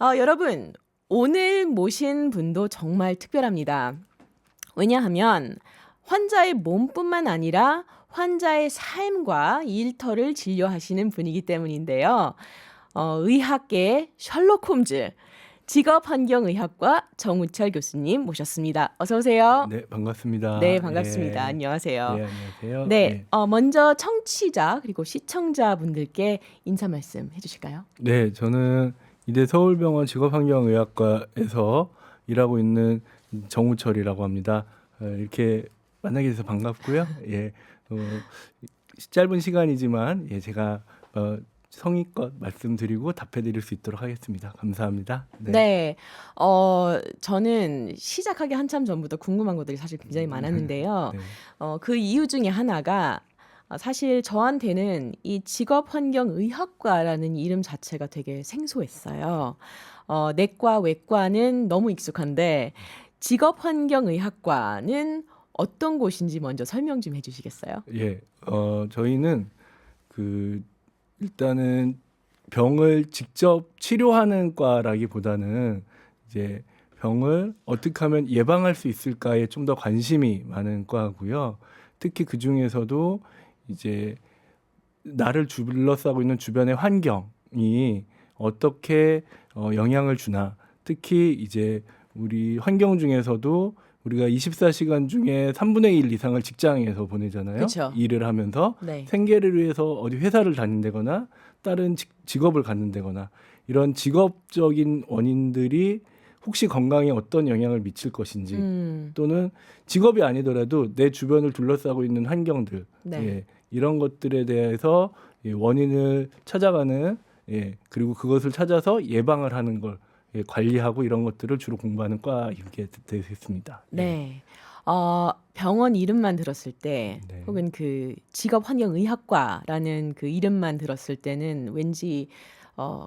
여러분, 오늘 모신 분도 정말 특별합니다. 왜냐하면 환자의 몸뿐만 아니라 환자의 삶과 일터를 진료하시는 분이기 때문인데요. 의학계의 셜록 홈즈, 직업환경의학과 정우철 교수님 모셨습니다. 어서 오세요. 네, 반갑습니다. 네, 반갑습니다. 예. 안녕하세요. 네, 안녕하세요. 네, 예. 먼저 청취자 그리고 시청자분들께 인사 말씀 해주실까요? 네, 저는 이대 서울병원 직업환경의학과에서 일하고 있는 정우철이라고 합니다. 이렇게 만나게 돼서 반갑고요. 예, 짧은 시간이지만 제가 성의껏 말씀드리고 답해드릴 수 있도록 하겠습니다. 감사합니다. 네. 네. 저는 시작하기 한참 전부터 궁금한 것들이 사실 굉장히 많았는데요. 네. 그 이유 중에 하나가 사실 저한테는 이 직업환경의학과라는 이름 자체가 되게 생소했어요. 내과, 외과는 너무 익숙한데 직업환경의학과는 어떤 곳인지 먼저 설명 좀 해주시겠어요? 예, 저희는 일단은 병을 직접 치료하는 과라기보다는 이제 병을 어떻게 하면 예방할 수 있을까에 좀 더 관심이 많은 과고요. 특히 그 중에서도 이제 나를 둘러싸고 있는 주변의 환경이 어떻게 영향을 주나, 특히 이제 우리 환경 중에서도 우리가 24시간 중에 3분의 1 이상을 직장에서 보내잖아요. 그쵸. 일을 하면서 네. 생계를 위해서 어디 회사를 다닌다거나 다른 직업을 갖는다거나 이런 직업적인 원인들이 혹시 건강에 어떤 영향을 미칠 것인지 또는 직업이 아니더라도 내 주변을 둘러싸고 있는 환경들 네. 이런 것들에 대해서 원인을 찾아가는 그리고 그것을 찾아서 예방을 하는 걸 관리하고 이런 것들을 주로 공부하는 과이게 되겠습니다. 네. 병원 이름만 들었을 때 네. 혹은 그 직업환경의학과라는 그 이름만 들었을 때는 왠지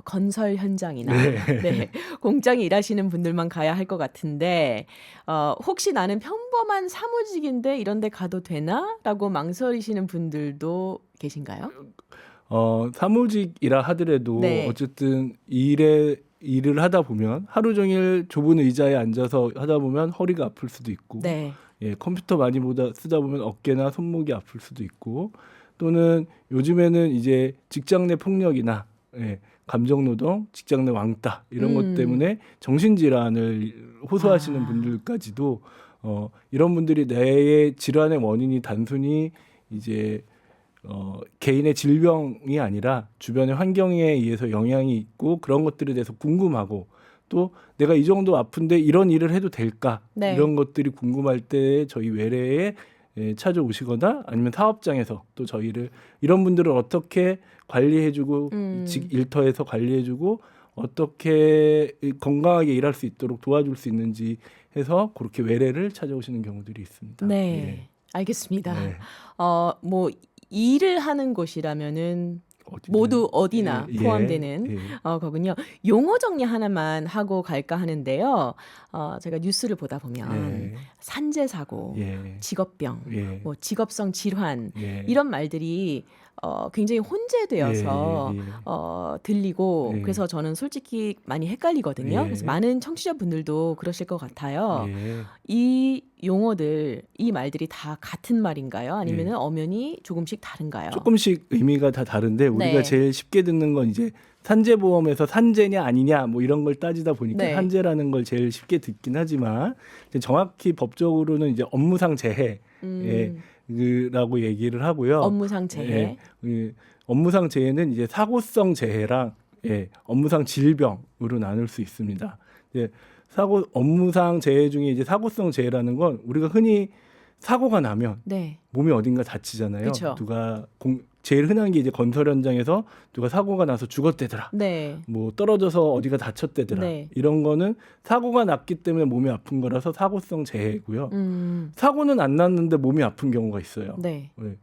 건설 현장이나 네, 공장에 일하시는 분들만 가야 할 것 같은데 혹시 나는 평범한 사무직인데 이런 데 가도 되나? 라고 망설이시는 분들도 계신가요? 사무직이라 하더라도 네. 어쨌든 일을 하다 보면 하루 종일 좁은 의자에 앉아서 하다 보면 허리가 아플 수도 있고 네. 컴퓨터 많이 쓰다 보면 어깨나 손목이 아플 수도 있고 또는 요즘에는 이제 직장 내 폭력이나 감정노동, 직장 내 왕따 이런 것 때문에 정신질환을 호소하시는 분들까지도 이런 분들이 내 질환의 원인이 단순히 이제 개인의 질병이 아니라 주변의 환경에 의해서 영향이 있고 그런 것들에 대해서 궁금하고 또 내가 이 정도 아픈데 이런 일을 해도 될까 네. 이런 것들이 궁금할 때 저희 외래에 찾아오시거나 아니면 사업장에서 또 저희를 이런 분들을 어떻게 관리해주고 일터에서 관리해주고 어떻게 건강하게 일할 수 있도록 도와줄 수 있는지 해서 그렇게 외래를 찾아오시는 경우들이 있습니다. 네. 알겠습니다. 네. 뭐 일을 하는 곳이라면은 어디든. 모두 어디나 예, 포함되는 예. 거군요. 용어 정리 하나만 하고 갈까 하는데요. 제가 뉴스를 보다 보면 예. 산재 사고, 예. 직업병, 예. 뭐 직업성 질환 예. 이런 말들이 굉장히 혼재되어서 예, 예, 예. 들리고 예. 그래서 저는 솔직히 많이 헷갈리거든요. 예. 그래서 많은 청취자분들도 그러실 것 같아요. 예. 이 용어들, 이 말들이 다 같은 말인가요? 아니면 예. 엄연히 조금씩 다른가요? 조금씩 의미가 다 다른데 우리가 네. 제일 쉽게 듣는 건 이제 산재보험에서 산재냐 아니냐 뭐 이런 걸 따지다 보니까 네. 산재라는 걸 제일 쉽게 듣긴 하지만 이제 정확히 법적으로는 이제 업무상 재해라고 얘기를 하고요. 업무상 재해. 업무상 재해는 이제 사고성 재해랑 업무상 질병으로 나눌 수 있습니다. 업무상 재해 중에 이제 사고성 재해라는 건 우리가 흔히 사고가 나면 네. 몸이 어딘가 다치잖아요. 그쵸. 누가 제일 흔한 게 이제 건설 현장에서 누가 사고가 나서 죽었대더라. 네. 뭐 떨어져서 어디가 다쳤대더라. 네. 이런 거는 사고가 났기 때문에 몸이 아픈 거라서 사고성 재해고요. 사고는 안 났는데 몸이 아픈 경우가 있어요. 네. 네.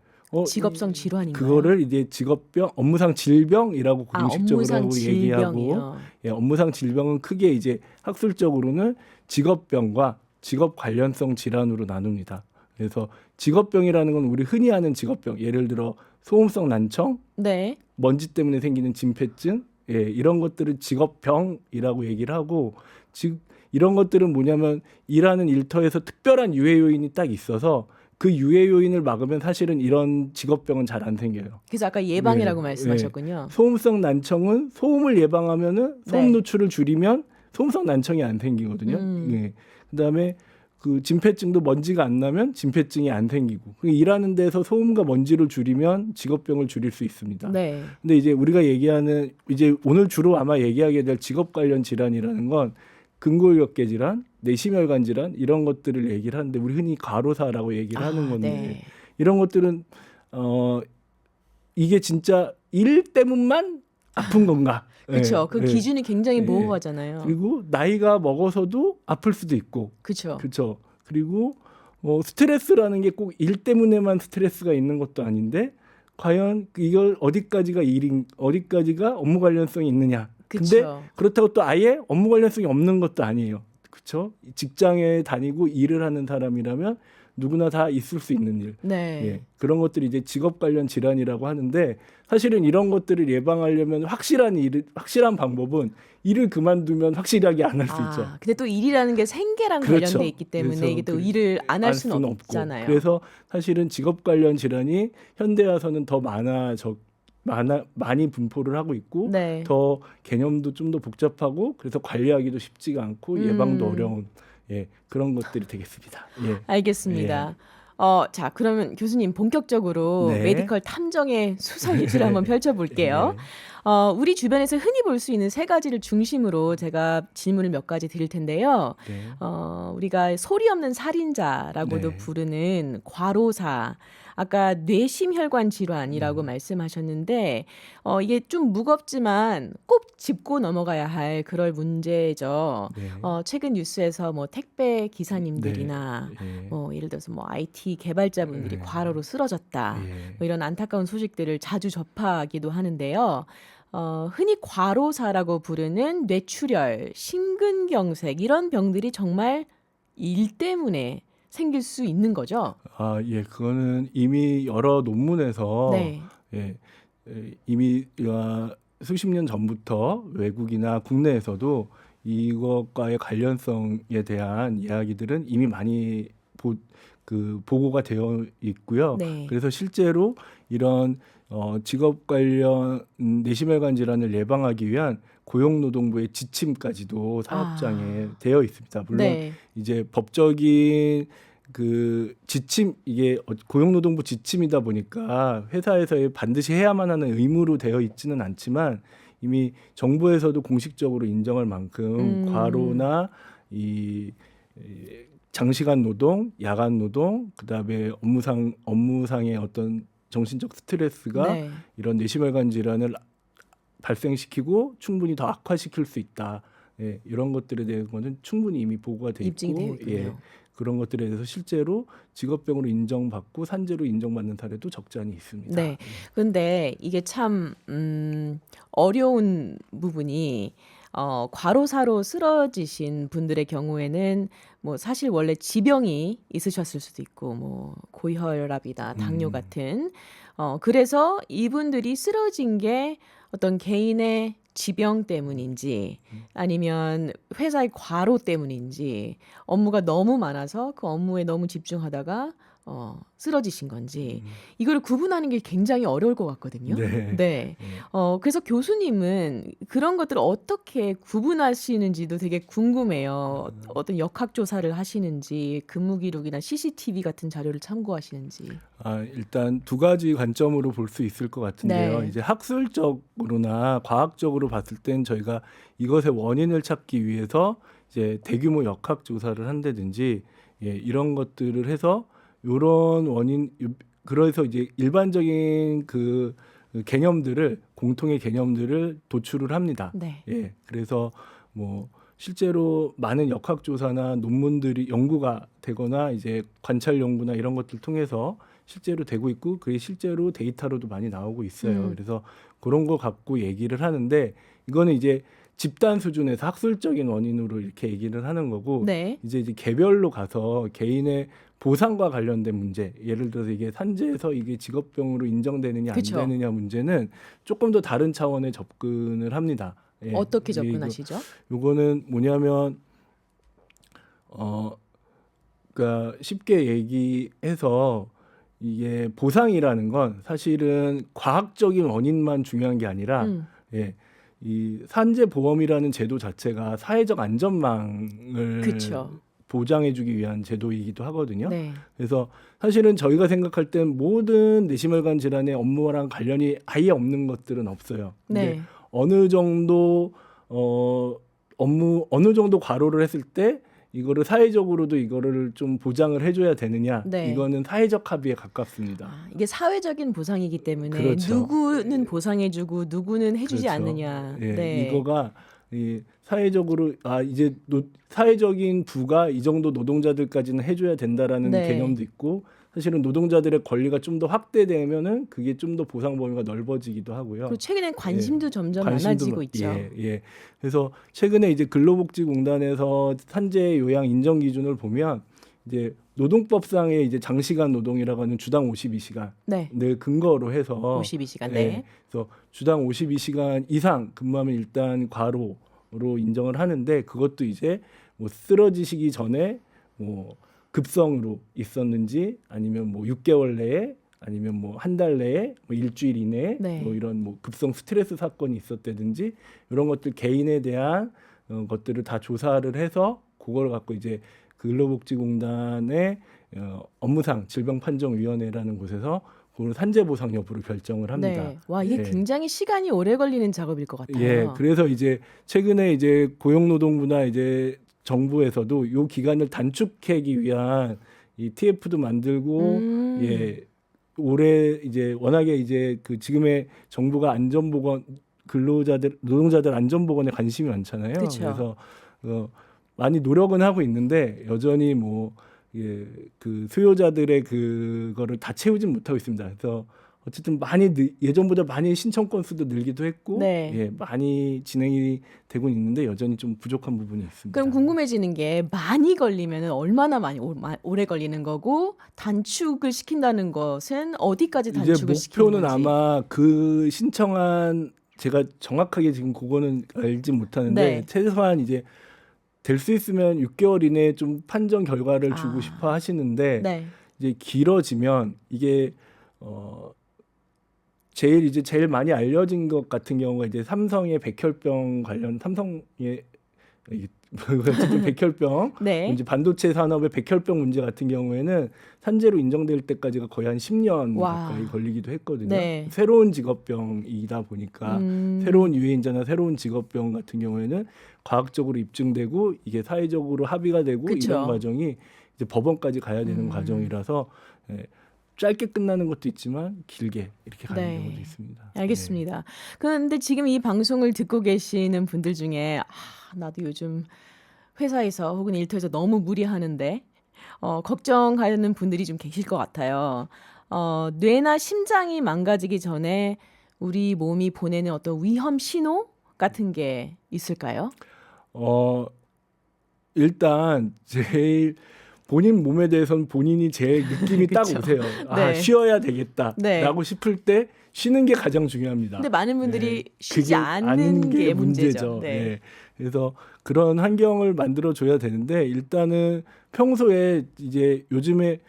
직업성 질환인가요? 그거를 이제 직업병, 업무상 질병이라고 공식적으로 업무상 얘기하고, 질병이요. 업무상 질병은 크게 이제 학술적으로는 직업병과 직업 관련성 질환으로 나눕니다. 그래서 직업병이라는 건 우리 흔히 아는 직업병, 예를 들어 소음성 난청, 네. 먼지 때문에 생기는 진폐증, 예, 이런 것들은 직업병이라고 얘기를 하고 즉 이런 것들은 뭐냐면 일하는 일터에서 특별한 유해 요인이 딱 있어서 그 유해 요인을 막으면 사실은 이런 직업병은 잘 안 생겨요. 그래서 아까 예방이라고 예, 말씀하셨군요. 소음성 난청은 소음을 예방하면은 소음 네. 노출을 줄이면 소음성 난청이 안 생기거든요. 예. 그다음에 그 진폐증도 먼지가 안 나면 진폐증이 안 생기고 일하는 데서 소음과 먼지를 줄이면 직업병을 줄일 수 있습니다. 네. 근데 이제 우리가 얘기하는 이제 오늘 주로 아마 얘기하게 될 직업 관련 질환이라는 건 근골격계 질환, 내심혈관 질환 이런 것들을 얘기를 하는데 우리 흔히 과로사라고 얘기를 하는 건데 네. 이런 것들은 이게 진짜 일 때문만 아픈 건가? 그렇죠. 예, 그 예. 기준이 굉장히 예. 모호하잖아요. 그리고 나이가 먹어서도 아플 수도 있고, 그렇죠. 그렇죠. 그리고 스트레스라는 게 꼭 일 때문에만 스트레스가 있는 것도 아닌데 과연 이걸 어디까지가 일인, 어디까지가 업무 관련성이 있느냐? 근데 그렇죠. 그렇다고 또 아예 업무 관련성이 없는 것도 아니에요. 그렇죠? 직장에 다니고 일을 하는 사람이라면 누구나 다 있을 수 있는 일. 네. 예, 그런 것들이 이제 직업 관련 질환이라고 하는데 사실은 이런 것들을 예방하려면 확실한 방법은 일을 그만두면 확실하게 안 할 수 있죠. 근데 또 일이라는 게 생계랑 그렇죠. 관련돼 있기 때문에 그래서 이게 또 일을 안 할 수는 없잖아요. 그래서 사실은 직업 관련 질환이 현대 와서는 더 많이 분포를 하고 있고 네. 더 개념도 좀 더 복잡하고 그래서 관리하기도 쉽지가 않고 예방도 어려운 그런 것들이 되겠습니다. 예. 알겠습니다. 자, 그러면 교수님 본격적으로 네. 메디컬 탐정의 수사 예시를 한번 펼쳐볼게요. 우리 주변에서 흔히 볼 수 있는 세 가지를 중심으로 제가 질문을 몇 가지 드릴 텐데요. 네. 우리가 소리 없는 살인자라고도 네. 부르는 과로사, 아까 뇌심혈관 질환이라고 말씀하셨는데 이게 좀 무겁지만 꼭 짚고 넘어가야 할 그럴 문제죠. 네. 최근 뉴스에서 뭐 택배 기사님들이나 예. 뭐 예를 들어서 뭐 IT 개발자분들이 네. 과로로 쓰러졌다. 예. 뭐 이런 안타까운 소식들을 자주 접하기도 하는데요. 흔히 과로사라고 부르는 뇌출혈, 심근경색 이런 병들이 정말 일 때문에 생길 수 있는 거죠. 예, 그거는 이미 여러 논문에서 네. 이미 수십 년 전부터 외국이나 국내에서도 이것과의 관련성에 대한 이야기들은 이미 많이 보고가 되어 있고요. 네. 그래서 실제로 이런 직업 관련 뇌심혈관 질환을 예방하기 위한 고용노동부의 지침까지도 사업장에 되어 있습니다. 물론 네. 이제 법적인 그 지침 이게 고용노동부 지침이다 보니까 회사에서 반드시 해야만 하는 의무로 되어 있지는 않지만 이미 정부에서도 공식적으로 인정할 만큼 과로나 이 장시간 노동, 야간 노동, 그다음에 업무상의 어떤 정신적 스트레스가 네. 이런 뇌심혈관 질환을 발생시키고 충분히 더 악화시킬 수 있다. 예, 이런 것들에 대해서는 충분히 이미 보고가 돼 입증이 되어 있고, 있군요. 그런 것들에 대해서 실제로 직업병으로 인정받고 산재로 인정받는 사례도 적지 않이 있습니다. 네. 근데 이게 참 어려운 부분이 과로사로 쓰러지신 분들의 경우에는 뭐 사실 원래 지병이 있으셨을 수도 있고 뭐 고혈압이나 당뇨 같은 그래서 이분들이 쓰러진 게 어떤 개인의 지병 때문인지 아니면 회사의 과로 때문인지 업무가 너무 많아서 그 업무에 너무 집중하다가 쓰러지신 건지 이걸 구분하는 게 굉장히 어려울 것 같거든요. 네. 네. 그래서 교수님은 그런 것들을 어떻게 구분하시는지도 되게 궁금해요. 어떤 역학 조사를 하시는지 근무 기록이나 CCTV 같은 자료를 참고하시는지. 일단 두 가지 관점으로 볼 수 있을 것 같은데요. 네. 이제 학술적으로나 과학적으로 봤을 땐 저희가 이것의 원인을 찾기 위해서 이제 대규모 역학 조사를 한다든지 이런 것들을 해서 이런 원인 그래서 이제 일반적인 그 개념들을 공통의 개념들을 도출을 합니다. 네. 그래서 뭐 실제로 많은 역학 조사나 논문들이 연구가 되거나 이제 관찰 연구나 이런 것들 통해서 실제로 되고 있고 그게 실제로 데이터로도 많이 나오고 있어요. 그래서 그런 거 갖고 얘기를 하는데 이거는 이제 집단 수준에서 학술적인 원인으로 이렇게 얘기를 하는 거고 네. 이제 개별로 가서 개인의 보상과 관련된 문제, 예를 들어서 이게 산재에서 이게 직업병으로 인정되느냐 안 그쵸. 되느냐 문제는 조금 더 다른 차원의 접근을 합니다. 예. 어떻게 이게 접근하시죠? 요거는 뭐냐면 그러니까 쉽게 얘기해서 이게 보상이라는 건 사실은 과학적인 원인만 중요한 게 아니라 음. 이 산재보험이라는 제도 자체가 사회적 안전망을 그쵸. 보장해주기 위한 제도이기도 하거든요. 네. 그래서 사실은 저희가 생각할 땐 모든 뇌심혈관 질환의 업무랑 관련이 아예 없는 것들은 없어요. 근데 네. 어느 정도 업무 어느 정도 과로를 했을 때 이거를 사회적으로도 이거를 좀 보장을 해줘야 되느냐, 네. 이거는 사회적 합의에 가깝습니다. 아, 이게 사회적인 보상이기 때문에 그렇죠. 누구는 보상해주고 누구는 해주지 그렇죠. 않느냐. 예, 네. 이거가 이 사회적으로 이제 사회적인 부가 이 정도 노동자들까지는 해줘야 된다라는 네. 개념도 있고, 사실은 노동자들의 권리가 좀 더 확대되면은 그게 좀 더 보상 범위가 넓어지기도 하고요. 그리고 최근엔 관심도 점점 관심도 많아지고 있죠. 예. 그래서 최근에 이제 근로복지공단에서 산재 요양 인정 기준을 보면 이제 노동법상의 이제 장시간 노동이라고 하는 주당 52시간을 네. 근거로 해서 52시간. 예, 네. 그래서 주당 52시간 이상 근무하면 일단 과로로 인정을 하는데, 그것도 이제 뭐 쓰러지시기 전에 뭐 급성으로 있었는지, 아니면 뭐 6개월 내에, 아니면 뭐 한 달 내에, 뭐 일주일 이내에 네. 뭐 이런 뭐 급성 스트레스 사건이 있었다든지 이런 것들 개인에 대한 것들을 다 조사를 해서 그걸 갖고 이제 근로복지공단의 업무상 질병판정위원회라는 곳에서 그걸 산재보상 여부를 결정을 합니다. 네. 와, 이게 예. 굉장히 시간이 오래 걸리는 작업일 것 같아요. 예, 그래서 이제 최근에 이제 고용노동부나 이제 정부에서도 이 기간을 단축하기 위한 이 TF도 만들고, 예, 올해 이제 워낙에 이제 그 지금의 정부가 안전보건 노동자들 안전보건에 관심이 많잖아요. 그쵸. 그래서 많이 노력은 하고 있는데 여전히 뭐 그 수요자들의 그거를 다 채우진 못하고 있습니다. 그래서 어쨌든 많이 예전보다 많이 신청 건수도 늘기도 했고, 네. 예, 많이 진행이 되고 있는데 여전히 좀 부족한 부분이 있습니다. 그럼 궁금해지는 게 많이 걸리면 얼마나 많이 오래 걸리는 거고, 단축을 시킨다는 것은 어디까지 이제 단축을 시키는 목표는 건지. 아마 그 신청한, 제가 정확하게 지금 그거는 알지 못하는데 네. 최소한 이제 될 수 있으면 6개월 이내에 좀 판정 결과를 주고 아. 싶어 하시는데, 네. 이제 길어지면 이게 제일 많이 알려진 것 같은 경우가 이제 삼성의 백혈병 관련, 삼성의 어쨌든 백혈병, 네. 이제 반도체 산업의 백혈병 문제 같은 경우에는 산재로 인정될 때까지가 거의 한 10년 와. 가까이 걸리기도 했거든요. 네. 새로운 직업병이다 보니까 새로운 유해인자나 새로운 직업병 같은 경우에는 과학적으로 입증되고 이게 사회적으로 합의가 되고 그쵸. 이런 과정이 이제 법원까지 가야 되는 과정이라서, 예, 짧게 끝나는 것도 있지만 길게 이렇게 가는 네. 경우도 있습니다. 알겠습니다. 그런데 지금 이 방송을 듣고 계시는 분들 중에 나도 요즘 회사에서 혹은 일터에서 너무 무리하는데 걱정하는 분들이 좀 계실 것 같아요. 뇌나 심장이 망가지기 전에 우리 몸이 보내는 어떤 위험 신호 같은 게 있을까요? 일단 제일 본인 몸에 대해서는 본인이 제일 느낌이 딱 그쵸. 오세요. 네. 쉬어야 되겠다라고 네. 싶을 때 쉬는 게 가장 중요합니다. 근데 많은 분들이 쉬지 그게 않는 게 문제죠. 네. 예. 그래서 그런 환경을 만들어 줘야 되는데, 일단은 평소에 이제 요즘에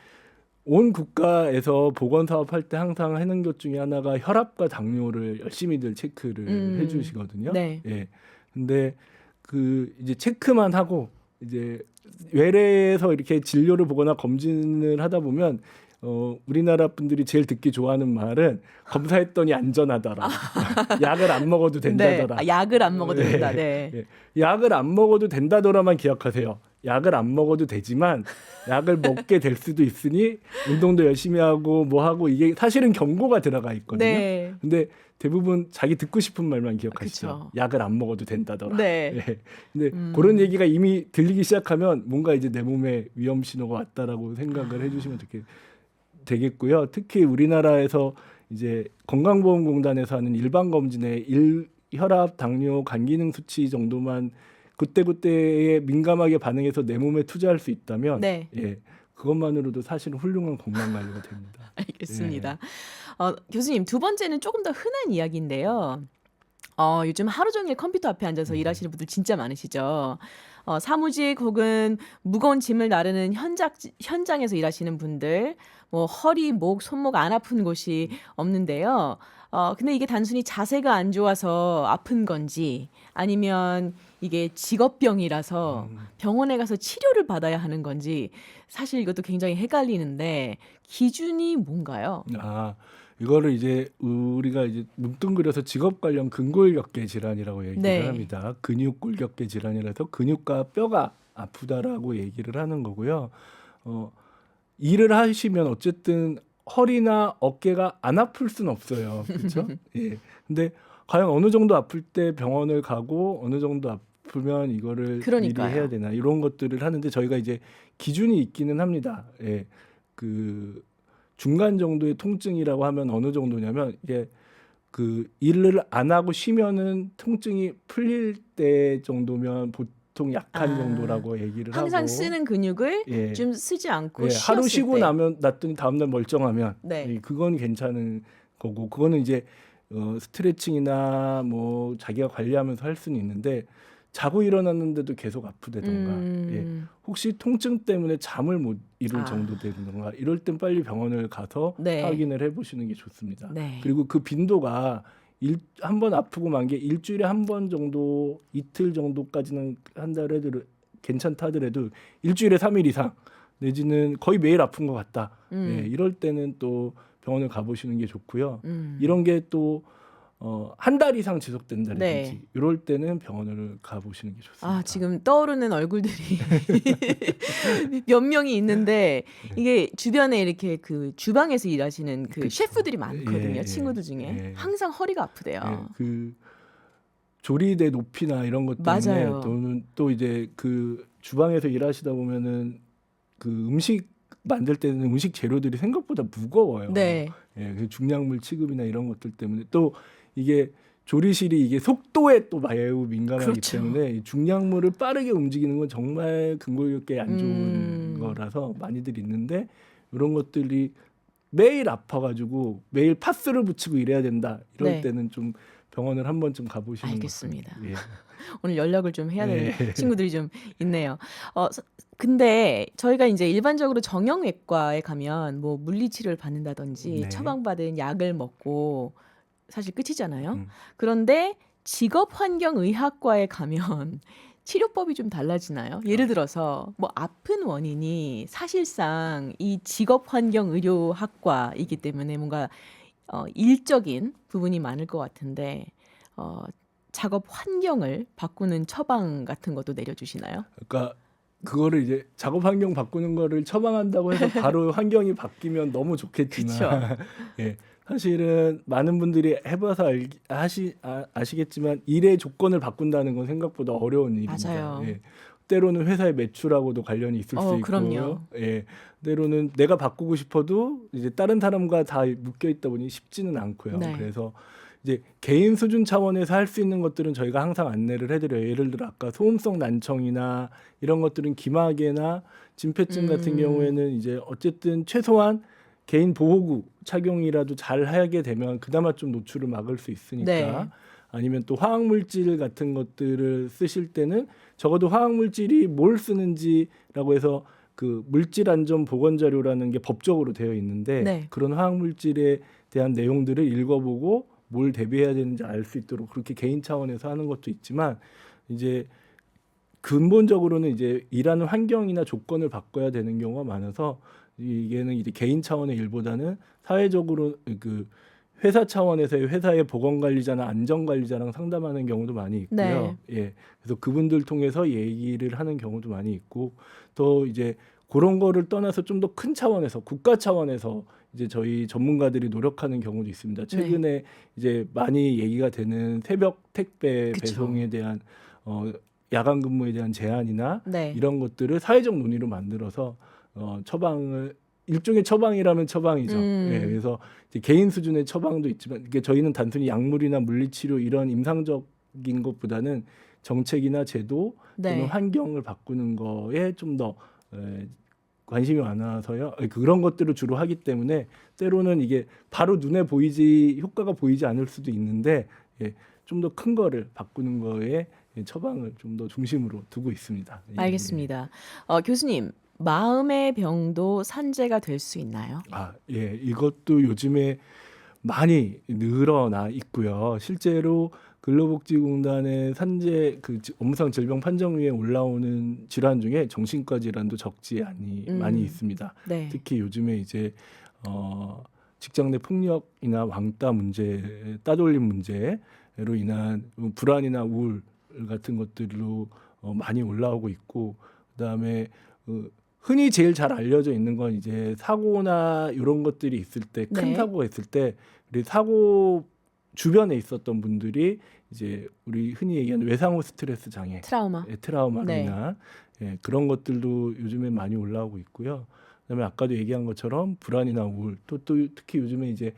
온 국가에서 보건 사업 할 때 항상 하는 것 중에 하나가 혈압과 당뇨를 열심히들 체크를 해주시거든요. 네. 예. 근데 그 이제 체크만 하고 이제 외래에서 이렇게 진료를 보거나 검진을 하다 보면 우리나라 분들이 제일 듣기 좋아하는 말은 검사했더니 안전하더라. 약을 안 먹어도 된다더라. 네. 약을 안 먹어도 네. 된다. 네. 예. 약을 안 먹어도 된다더라만 기억하세요. 약을 안 먹어도 되지만 약을 먹게 될 수도 있으니 운동도 열심히 하고 뭐 하고, 이게 사실은 경고가 들어가 있거든요. 네. 근데 대부분 자기 듣고 싶은 말만 기억하시죠. 그쵸. 약을 안 먹어도 된다더라. 네. 예. 근데 그런 얘기가 이미 들리기 시작하면 뭔가 이제 내 몸에 위험 신호가 왔다라고 생각을 해주시면 되겠고요. 특히 우리나라에서 이제 건강보험공단에서 하는 일반 검진의 혈압, 당뇨, 간 기능 수치 정도만 그때그때에 민감하게 반응해서 내 몸에 투자할 수 있다면 네. 예, 그것만으로도 사실은 훌륭한 건강 관리가 됩니다. 알겠습니다. 교수님, 두 번째는 조금 더 흔한 이야기인데요. 요즘 하루 종일 컴퓨터 앞에 앉아서 일하시는 분들 진짜 많으시죠. 사무직 혹은 무거운 짐을 나르는 현장에서 일하시는 분들, 뭐 허리, 목, 손목 안 아픈 곳이 없는데요. 근데 이게 단순히 자세가 안 좋아서 아픈 건지 아니면 이게 직업병이라서 병원에 가서 치료를 받아야 하는 건지 사실 이것도 굉장히 헷갈리는데 기준이 뭔가요? 아, 이거를 이제 우리가 이제 뭉뚱그려서 직업 관련 근골격계 질환이라고 얘기를 네. 합니다. 근육골격계 질환이라서 근육과 뼈가 아프다라고 얘기를 하는 거고요. 일을 하시면 어쨌든 허리나 어깨가 안 아플 수는 없어요. 그렇죠? 예. 근데 과연 어느 정도 아플 때 병원을 가고 어느 정도 아프면 이거를 미리 그러니까요. 해야 되나 이런 것들을 하는데 저희가 이제 기준이 있기는 합니다. 예. 그 중간 정도의 통증이라고 하면 어느 정도냐면 이게 그 일을 안 하고 쉬면은 통증이 풀릴 때 정도면 보통 약한 아, 정도라고 얘기를 항상 하고 쓰는 근육을 예. 좀 쓰지 않고 예, 하루 쉬었을 쉬고 때. 나면 놨더니 다음날 멀쩡하면 네. 그건 괜찮은 거고 그거는 이제 스트레칭이나 뭐 자기가 관리하면서 할 수는 있는데 자고 일어났는데도 계속 아프다던가 예, 혹시 통증 때문에 잠을 못 이룰 아. 정도 되는가 이럴 땐 빨리 병원을 가서 네. 확인을 해보시는 게 좋습니다. 네. 그리고 그 빈도가 한 번 아프고 만 게 일주일에 한 번 정도 이틀 정도까지는 한다 해도 괜찮다 하더라도 일주일에 3일 이상 내지는 거의 매일 아픈 것 같다. 예, 이럴 때는 또 병원을 가보시는 게 좋고요. 이런 게 또 한 달 이상 지속된다든지 네. 이럴 때는 병원을 가보시는 게 좋습니다. 지금 떠오르는 얼굴들이 몇 명이 있는데 이게 주변에 이렇게 그 주방에서 일하시는 그 그쵸. 셰프들이 많거든요. 예, 친구들 중에. 예. 항상 허리가 아프대요. 예, 그 조리대 높이나 이런 것 때문에 맞아요. 또 이제 그 주방에서 일하시다 보면은 그 음식 만들 때는 음식 재료들이 생각보다 무거워요. 네. 예, 그 중량물 취급이나 이런 것들 때문에 또 이게 조리실이 이게 속도에 또 매우 민감하기 그렇죠. 때문에 이 중량물을 빠르게 움직이는 건 정말 근골격계에 안 좋은 거라서 많이들 있는데 이런 것들이 매일 아파가지고 매일 파스를 붙이고 이래야 된다. 이럴 네. 때는 좀 병원을 한 번쯤 가보시는 알겠습니다. 것도 예. 오늘 연락을 좀 해야 되는 예. 친구들이 좀 있네요. 근데 저희가 이제 일반적으로 정형외과에 가면 뭐 물리치료를 받는다든지 네. 처방받은 약을 먹고 사실 끝이잖아요. 음. 그런데 직업환경의학과에 가면 치료법이 좀 달라지나요? 예를 들어서 뭐 아픈 원인이 사실상 이 직업환경의료학과이기 때문에 뭔가 일적인 부분이 많을 것 같은데 작업 환경을 바꾸는 처방 같은 것도 내려주시나요? 그러니까 그거를 이제 작업 환경 바꾸는 거를 처방한다고 해서 바로 환경이 바뀌면 너무 좋겠지만 예, 사실은 많은 분들이 해봐서 아시겠지만 일의 조건을 바꾼다는 건 생각보다 어려운 일입니다. 맞아요. 예. 때로는 회사의 매출하고도 관련이 있을 수 있고, 그럼요. 예, 때로는 내가 바꾸고 싶어도 이제 다른 사람과 다 묶여 있다 보니 쉽지는 않고요. 네. 그래서 이제 개인 수준 차원에서 할 수 있는 것들은 저희가 항상 안내를 해드려요. 예를 들어 아까 소음성 난청이나 이런 것들은 기마개나 진폐증 같은 경우에는 이제 어쨌든 최소한 개인 보호구 착용이라도 잘 하게 되면 그나마 좀 노출을 막을 수 있으니까 네. 아니면 또 화학물질 같은 것들을 쓰실 때는 적어도 화학물질이 뭘 쓰는지라고 해서 그 물질안전보건자료라는 게 법적으로 되어 있는데 네. 그런 화학물질에 대한 내용들을 읽어보고 뭘 대비해야 되는지 알 수 있도록 그렇게 개인 차원에서 하는 것도 있지만 이제 근본적으로는 이제 일하는 환경이나 조건을 바꿔야 되는 경우가 많아서 이게는 이제 개인 차원의 일보다는 사회적으로 그 회사 차원에서의 회사의 보건관리자나 안전관리자랑 상담하는 경우도 많이 있고요. 네. 예, 그래서 그분들 통해서 얘기를 하는 경우도 많이 있고 또 이제 그런 거를 떠나서 좀 더 큰 차원에서 국가 차원에서 이제 저희 전문가들이 노력하는 경우도 있습니다. 최근에 이제 많이 얘기가 되는 새벽 택배 그쵸. 배송에 대한 야간 근무에 대한 제한이나 네. 이런 것들을 사회적 논의로 만들어서 처방을 일종의 처방이라면 처방이죠. 예, 그래서 이제 개인 수준의 처방도 있지만 이게 저희는 단순히 약물이나 물리치료 이런 임상적인 것보다는 정책이나 제도 또는 네. 환경을 바꾸는 거에 좀 더 관심이 많아서요. 그런 것들을 주로 하기 때문에 때로는 이게 바로 눈에 보이지 효과가 보이지 않을 수도 있는데 예, 좀 더 큰 거를 바꾸는 거에 처방을 좀 더 중심으로 두고 있습니다. 예, 예. 알겠습니다. 교수님, 마음의 병도 산재가 될 수 있나요? 예, 이것도 요즘에 많이 늘어나 있고요. 실제로 근로복지공단의 산재 업무상 질병 판정위에 올라오는 질환 중에 정신과 질환도 적지 많이 있습니다. 네. 특히 요즘에 이제 직장 내 폭력이나 왕따 문제, 따돌림 문제로 인한 불안이나 우울 같은 것들로 많이 올라오고 있고, 그다음에 흔히 제일 잘 알려져 있는 건 이제 사고나 이런 것들이 있을 때, 큰 네. 사고가 있을 때 우리 사고 주변에 있었던 분들이 이제 우리 흔히 얘기하는 외상후 스트레스 장애, 트라우마. 트라우마로 네. 인한 그런 것들도 요즘에 많이 올라오고 있고요. 그다음에 아까도 얘기한 것처럼 불안이나 우울, 또 특히 요즘에 이제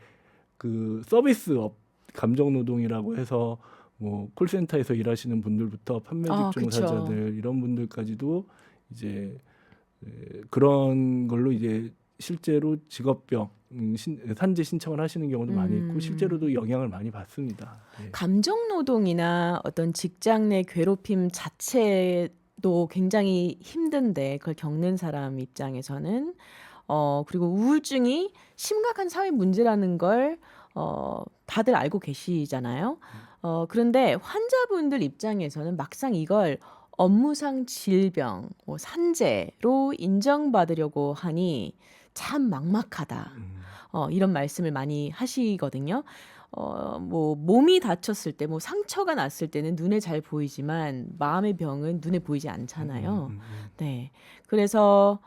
그 서비스업 감정 노동이라고 해서 뭐 콜센터에서 일하시는 분들부터 판매직 그쵸. 종사자들 이런 분들까지도 이제 그런 걸로 이제 실제로 직업병 산재 신청을 하시는 경우도 많이 있고 실제로도 영향을 많이 받습니다. 예. 감정 노동이나 어떤 직장 내 괴롭힘 자체도 굉장히 힘든데 그걸 겪는 사람 입장에서는 그리고 우울증이 심각한 사회 문제라는 걸 다들 알고 계시잖아요. 그런데 환자분들 입장에서는 막상 이걸 업무상 질병, 산재로 인정받으려고 하니 참 막막하다. 이런 말씀을 많이 하시거든요. 뭐 몸이 다쳤을 때, 뭐 상처가 났을 때는 눈에 잘 보이지만 마음의 병은 눈에 보이지 않잖아요. 네. 그래서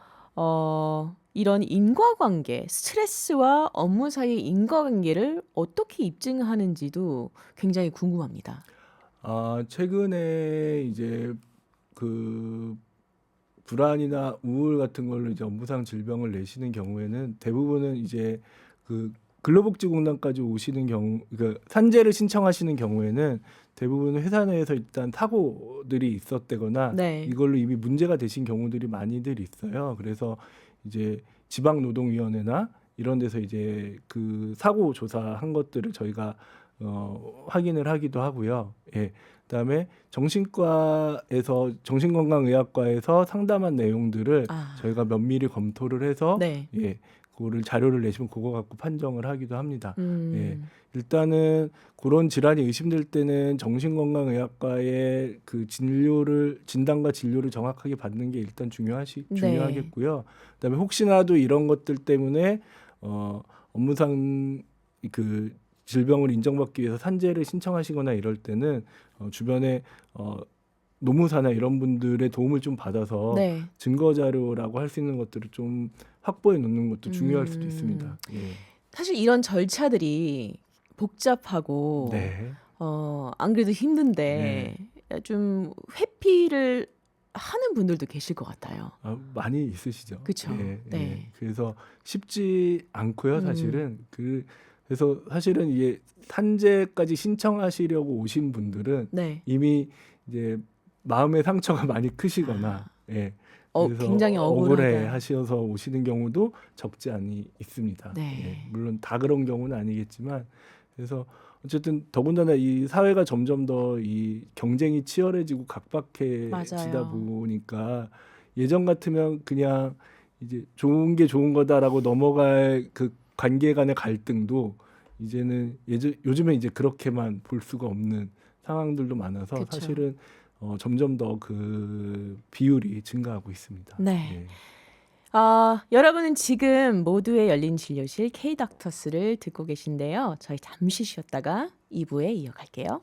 이런 인과관계, 스트레스와 업무 사이의 인과관계를 어떻게 입증하는지도 굉장히 궁금합니다. 최근에 이제 그 불안이나 우울 같은 걸로 이제 업무상 질병을 내시는 경우에는 대부분은 이제 그 근로복지공단까지 오시는 경우, 그 산재를 신청하시는 경우에는 대부분 회사 내에서 일단 사고들이 있었다거나 네. 이걸로 이미 문제가 되신 경우들이 많이들 있어요. 그래서 이제 지방노동위원회나 이런 데서 이제 그 사고 조사한 것들을 저희가 확인을 하기도 하고요. 예. 그다음에 정신건강의학과에서 상담한 내용들을 저희가 면밀히 검토를 해서 네. 그거를 자료를 내시면 그거 갖고 판정을 하기도 합니다. 음. 일단은 그런 질환이 의심될 때는 정신건강의학과의 그 진단과 진료를 정확하게 받는 게 일단 중요하겠고요. 그다음에 혹시나도 이런 것들 때문에 업무상 그 질병을 인정받기 위해서 산재를 신청하시거나 이럴 때는 주변에 노무사나 이런 분들의 도움을 좀 받아서 네. 증거 자료라고 할 수 있는 것들을 좀 확보해 놓는 것도 중요할 수도 있습니다. 예. 사실 이런 절차들이 복잡하고 네. 안 그래도 힘든데 좀 회피를 하는 분들도 계실 것 같아요. 많이 있으시죠. 그쵸. 예, 예. 네. 그래서 쉽지 않고요, 사실은. 그래서 사실은 이게 산재까지 신청하시려고 오신 분들은 네. 이미 이제 마음의 상처가 많이 크시거나 그래서 굉장히 억울하다. 억울해 하셔서 오시는 경우도 적지 않이 있습니다. 네. 물론 다 그런 경우는 아니겠지만 그래서 어쨌든 더군다나 이 사회가 점점 더 이 경쟁이 치열해지고 각박해지다 맞아요. 보니까 예전 같으면 그냥 이제 좋은 게 좋은 거다라고 넘어갈 그 관계 간의 갈등도 이제는 요즘에 이제 그렇게만 볼 수가 없는 상황들도 많아서 그쵸. 사실은 점점 더 그 비율이 증가하고 있습니다. 네. 여러분은 지금 모두의 열린 진료실 K닥터스를 듣고 계신데요. 저희 잠시 쉬었다가 2부에 이어갈게요.